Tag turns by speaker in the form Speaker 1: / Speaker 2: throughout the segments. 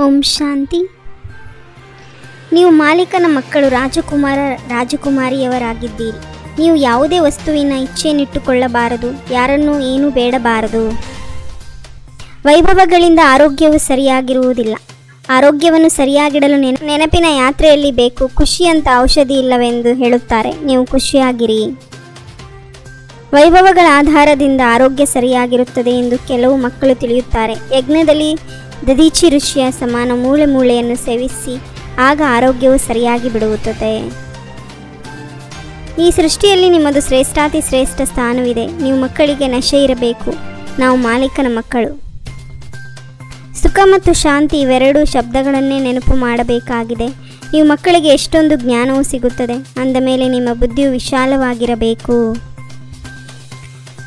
Speaker 1: ಓಂ ಶಾಂತಿ. ನೀವು ಮಾಲೀಕನ ಮಕ್ಕಳು, ರಾಜಕುಮಾರಿಯವರಾಗಿದ್ದೀರಿ. ನೀವು ಯಾವುದೇ ವಸ್ತುವಿನ ಇಚ್ಛೆಯನ್ನಿಟ್ಟುಕೊಳ್ಳಬಾರದು, ಯಾರನ್ನೂ ಏನೂ ಬೇಡಬಾರದು. ವೈಭವಗಳಿಂದ ಆರೋಗ್ಯವು ಸರಿಯಾಗಿರುವುದಿಲ್ಲ. ಆರೋಗ್ಯವನ್ನು ಸರಿಯಾಗಿಡಲು ನೆನಪಿನ ಯಾತ್ರೆಯಲ್ಲಿ ಬೇಕು. ಖುಷಿಯಂತ ಔಷಧಿ ಇಲ್ಲವೆಂದು ಹೇಳುತ್ತಾರೆ. ನೀವು ಖುಷಿಯಾಗಿರಿ. ವೈಭವಗಳ ಆಧಾರದಿಂದ ಆರೋಗ್ಯ ಸರಿಯಾಗಿರುತ್ತದೆ ಎಂದು ಕೆಲವು ಮಕ್ಕಳು ತಿಳಿಯುತ್ತಾರೆ. ಯಜ್ಞದಲ್ಲಿ ದದೀಚಿ ಋಷಿಯ ಸಮಾನ ಮೂಳೆಯನ್ನು ಸೇವಿಸಿ, ಆಗ ಆರೋಗ್ಯವು ಸರಿಯಾಗಿ ಬಿಡುತ್ತದೆ. ಈ ಸೃಷ್ಟಿಯಲ್ಲಿ ನಿಮ್ಮದು ಶ್ರೇಷ್ಠಾತಿ ಶ್ರೇಷ್ಠ ಸ್ಥಾನವಿದೆ. ನೀವು ಮಕ್ಕಳಿಗೆ ನಶೆ ಇರಬೇಕು. ನಾವು ಮಾಲೀಕನ ಮಕ್ಕಳು. ಸುಖ ಮತ್ತು ಶಾಂತಿ ಇವೆರಡೂ ಶಬ್ದಗಳನ್ನೇ ನೆನಪು ಮಾಡಬೇಕಾಗಿದೆ. ನೀವು ಮಕ್ಕಳಿಗೆ ಎಷ್ಟೊಂದು ಜ್ಞಾನವೂ ಸಿಗುತ್ತದೆ. ಅಂದ ಮೇಲೆ ನಿಮ್ಮ ಬುದ್ಧಿಯು ವಿಶಾಲವಾಗಿರಬೇಕು.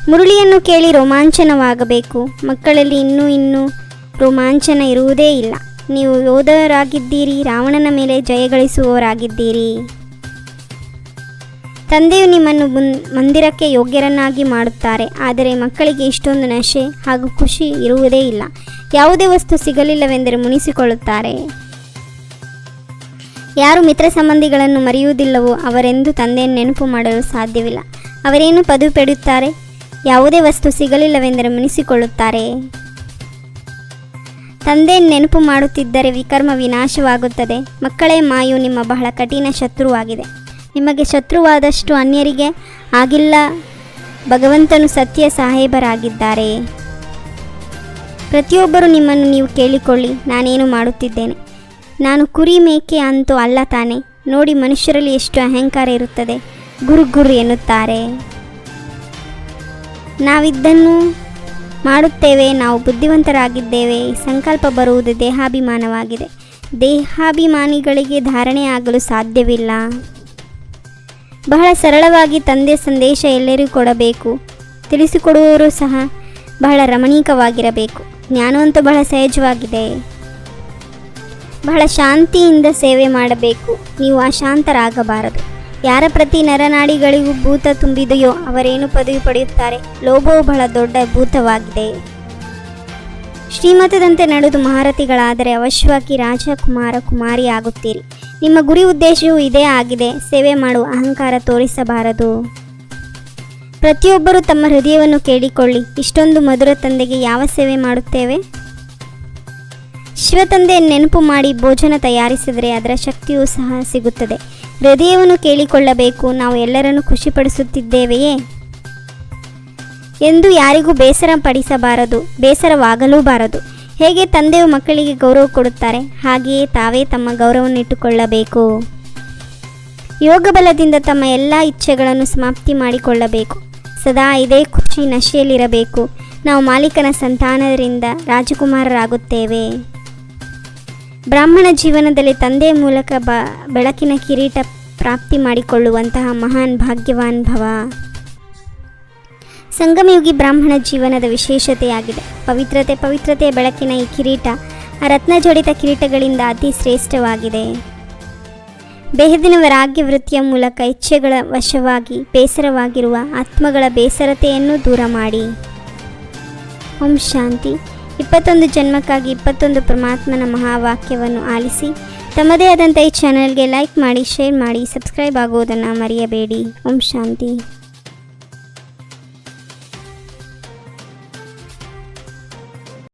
Speaker 1: ಮುರಳಿಯನ್ನು ಕೇಳಿ ರೋಮಾಂಚನವಾಗಬೇಕು. ಮಕ್ಕಳಲ್ಲಿ ಇನ್ನೂ ರೋಮಾಂಚನ ಇರುವುದೇ ಇಲ್ಲ. ನೀವು ಯೋಧರಾಗಿದ್ದೀರಿ. ರಾವಣನ ಮೇಲೆ ಜಯಗಳಿಸುವವರಾಗಿದ್ದೀರಿ. ತಂದೆಯು ನಿಮ್ಮನ್ನು ಮಂದಿರಕ್ಕೆ ಯೋಗ್ಯರನ್ನಾಗಿ ಮಾಡುತ್ತಾರೆ. ಆದರೆ ಮಕ್ಕಳಿಗೆ ಇಷ್ಟೊಂದು ನಶೆ ಹಾಗೂ ಖುಷಿ ಇರುವುದೇ ಇಲ್ಲ. ಯಾವುದೇ ವಸ್ತು ಸಿಗಲಿಲ್ಲವೆಂದರೆ ಮುನಿಸಿಕೊಳ್ಳುತ್ತಾರೆ. ಯಾರು ಮಿತ್ರ ಸಂಬಂಧಿಗಳನ್ನು ಮರೆಯುವುದಿಲ್ಲವೋ ಅವರೆಂದು ತಂದೆಯನ್ನು ನೆನಪು ಮಾಡಲು ಸಾಧ್ಯವಿಲ್ಲ. ಅವರೇನು ಪದವಿ ಪಡೆಯುತ್ತಾರೆ? ಯಾವುದೇ ವಸ್ತು ಸಿಗಲಿಲ್ಲವೆಂದರೆ ಮುನಿಸಿಕೊಳ್ಳುತ್ತಾರೆ. ತಂದೆಯನ್ನು ನೆನಪು ಮಾಡುತ್ತಿದ್ದರೆ ವಿಕರ್ಮ ವಿನಾಶವಾಗುತ್ತದೆ. ಮಕ್ಕಳೇ, ಮಾಯು ನಿಮ್ಮ ಬಹಳ ಕಠಿಣ ಶತ್ರುವಾಗಿದೆ. ನಿಮಗೆ ಶತ್ರುವಾದಷ್ಟು ಅನ್ಯರಿಗೆ ಆಗಿಲ್ಲ. ಭಗವಂತನು ಸತ್ಯ ಸಾಹೇಬರಾಗಿದ್ದಾರೆ. ಪ್ರತಿಯೊಬ್ಬರು ನಿಮ್ಮನ್ನು ನೀವು ಕೇಳಿಕೊಳ್ಳಿ, ನಾನೇನು ಮಾಡುತ್ತಿದ್ದೇನೆ. ನಾನು ಕುರಿ ಮೇಕೆ ಅಂತೂ ಅಲ್ಲ ತಾನೆ. ನೋಡಿ, ಮನುಷ್ಯರಲ್ಲಿ ಎಷ್ಟು ಅಹಂಕಾರ ಇರುತ್ತದೆ. ಗುರು ಎನ್ನುತ್ತಾರೆ. ನಾವಿದ್ದನ್ನು ಮಾಡುತ್ತೇವೆ, ನಾವು ಬುದ್ಧಿವಂತರಾಗಿದ್ದೇವೆ. ಸಂಕಲ್ಪ ಬರುವುದು ದೇಹಾಭಿಮಾನವಾಗಿದೆ. ದೇಹಾಭಿಮಾನಿಗಳಿಗೆ ಧಾರಣೆ ಆಗಲು ಸಾಧ್ಯವಿಲ್ಲ. ಬಹಳ ಸರಳವಾಗಿ ತಂದೆ ಸಂದೇಶ ಎಲ್ಲರಿಗೂ ಕೊಡಬೇಕು. ತಿಳಿಸಿಕೊಡುವವರು ಸಹ ಬಹಳ ರಮಣೀಯವಾಗಿರಬೇಕು. ಜ್ಞಾನವಂತೂ ಬಹಳ ಸಹಜವಾಗಿದೆ. ಬಹಳ ಶಾಂತಿಯಿಂದ ಸೇವೆ ಮಾಡಬೇಕು. ನೀವು ಅಶಾಂತರಾಗಬಾರದು. ಯಾರ ಪ್ರತಿ ನರನಾಡಿಗಳಿಗೂ ಭೂತ ತುಂಬಿದೆಯೋ ಅವರೇನು ಪದವಿ ಪಡೆಯುತ್ತಾರೆ. ಲೋಭವು ಬಹಳ ದೊಡ್ಡ ಭೂತವಾಗಿದೆ. ಶ್ರೀಮತದಂತೆ ನಡೆದು ಮಹಾರಥಿಗಳಾದರೆ ಅವಶ್ಯವಾಗಿ ಕುಮಾರಿ ಆಗುತ್ತೀರಿ. ನಿಮ್ಮ ಗುರಿ ಉದ್ದೇಶವೂ ಇದೇ ಆಗಿದೆ. ಸೇವೆ ಮಾಡುವ ಅಹಂಕಾರ ತೋರಿಸಬಾರದು. ಪ್ರತಿಯೊಬ್ಬರೂ ತಮ್ಮ ಹೃದಯವನ್ನು ಕೇಳಿಕೊಳ್ಳಿ. ಇಷ್ಟೊಂದು ಮಧುರ ತಂದೆಗೆ ಯಾವ ಸೇವೆ ಮಾಡುತ್ತೇವೆ? ಶಿವತಂದೆಯನ್ನು ನೆನಪು ಮಾಡಿ ಭೋಜನ ತಯಾರಿಸಿದರೆ ಅದರ ಶಕ್ತಿಯೂ ಸಹ ಸಿಗುತ್ತದೆ. ಹೃದಯವನ್ನು ಕೇಳಿಕೊಳ್ಳಬೇಕು. ನಾವು ಎಲ್ಲರನ್ನು ಖುಷಿಪಡಿಸುತ್ತಿದ್ದೇವೆಯೇ ಎಂದು ಯಾರಿಗೂ ಬೇಸರವಾಗಲೂಬಾರದು. ಹೇಗೆ ತಂದೆಯು ಮಕ್ಕಳಿಗೆ ಗೌರವ ಕೊಡುತ್ತಾರೆ, ಹಾಗೆಯೇ ತಾವೇ ತಮ್ಮ ಗೌರವವನ್ನಿಟ್ಟುಕೊಳ್ಳಬೇಕು. ಯೋಗ ಬಲದಿಂದ ತಮ್ಮ ಎಲ್ಲ ಇಚ್ಛೆಗಳನ್ನು ಸಮಾಪ್ತಿ ಮಾಡಿಕೊಳ್ಳಬೇಕು. ಸದಾ ಇದೇ ಖುಷಿ ನಶೆಯಲ್ಲಿರಬೇಕು. ನಾವು ಮಾಲೀಕನ ಸಂತಾನದಿಂದ ರಾಜಕುಮಾರರಾಗುತ್ತೇವೆ. ಬ್ರಾಹ್ಮಣ ಜೀವನದಲ್ಲಿ ತಂದೆಯ ಮೂಲಕ ಬೆಳಕಿನ ಕಿರೀಟ ಪ್ರಾಪ್ತಿ ಮಾಡಿಕೊಳ್ಳುವಂತಹ ಮಹಾನ್ ಭಾಗ್ಯವಾನ್ ಭವ. ಸಂಗಮಯುಗಿ ಬ್ರಾಹ್ಮಣ ಜೀವನದ ವಿಶೇಷತೆಯಾಗಿದೆ. ಪವಿತ್ರತೆಯ ಬೆಳಕಿನ ಈ ಕಿರೀಟ ರತ್ನಜಡಿತ ಕಿರೀಟಗಳಿಂದ ಅತಿ ಶ್ರೇಷ್ಠವಾಗಿದೆ. ಬೇಹದಿನ ವೈರಾಗ್ಯ ವೃತ್ತಿಯ ಮೂಲಕ ಇಚ್ಛೆಗಳ ವಶವಾಗಿ ಬೇಸರವಾಗಿರುವ ಆತ್ಮಗಳ ಬೇಸರತೆಯನ್ನು ದೂರ ಮಾಡಿ. ಓಂ ಶಾಂತಿ. 21 ಜನ್ಮಕ್ಕಾಗಿ 21 ಪರಮಾತ್ಮನ ಮಹಾವಾಕ್ಯವನ್ನು ಆಲಿಸಿ ತಮ್ಮದೇ ಆದಂಥ ಈ ಚಾನೆಲ್ಗೆ ಲೈಕ್ ಮಾಡಿ, ಶೇರ್ ಮಾಡಿ, ಸಬ್ಸ್ಕ್ರೈಬ್ ಆಗುವುದನ್ನು ಮರೆಯಬೇಡಿ. ಓಂ ಶಾಂತಿ.